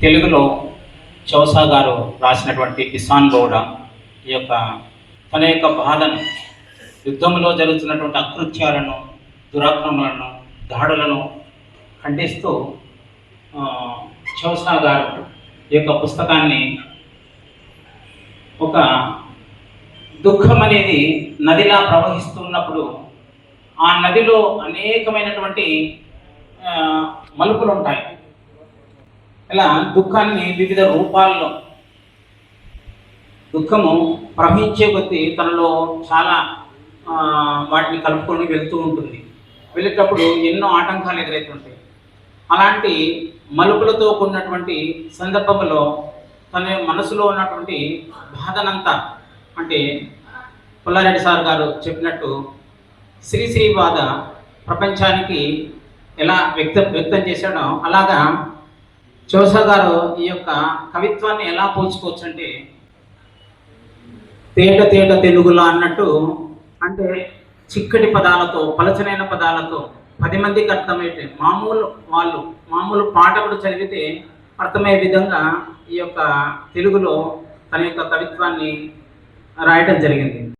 తెలుగులో చౌసా గారు రాసినటువంటి కిసాన్ గౌడ ఈ యొక్క తన యొక్క బాధను, యుద్ధంలో జరుగుతున్నటువంటి అకృత్యాలను, దురాక్రమణలను, దాడులను ఖండిస్తూ ఆ, చౌసా గారు ఈ యొక్క పుస్తకాన్ని ఒక దుఃఖం అనేది నదిలా ప్రవహిస్తున్నప్పుడు ఆ నదిలో అనేకమైనటువంటి ఆ, మలుపులు ఉంటాయి. ఇలా దుఃఖాన్ని వివిధ రూపాల్లో, దుఃఖము ప్రవహించే కొద్దీ తనలో చాలా వాటిని కలుపుకొని వెళ్తూ ఉంటుంది. వెళ్ళేటప్పుడు ఎన్నో ఆటంకాలు ఎదురవుతుంటాయి. అలాంటి మలుపులతో కూడినటువంటి సందర్భంలో తన మనసులో ఉన్నటువంటి బాధనంతా, అంటే పుల్లారెడ్డి సార్ గారు చెప్పినట్టు శ్రీశ్రీ బాధ ప్రపంచానికి ఎలా వ్యక్తం చేశాడో అలాగా చౌసా గారు ఈ యొక్క కవిత్వాన్ని ఎలా పోల్చుకోవచ్చు అంటే, తేట తేట తెలుగులో అన్నట్టు, అంటే చిక్కటి పదాలతో, పలచనైన పదాలతో 10 మందికి అర్థమయ్యే మామూలు పాఠకుడు చదివితే అర్థమయ్యే విధంగా ఈ యొక్క తెలుగులో తన యొక్క కవిత్వాన్ని రాయటం జరిగింది.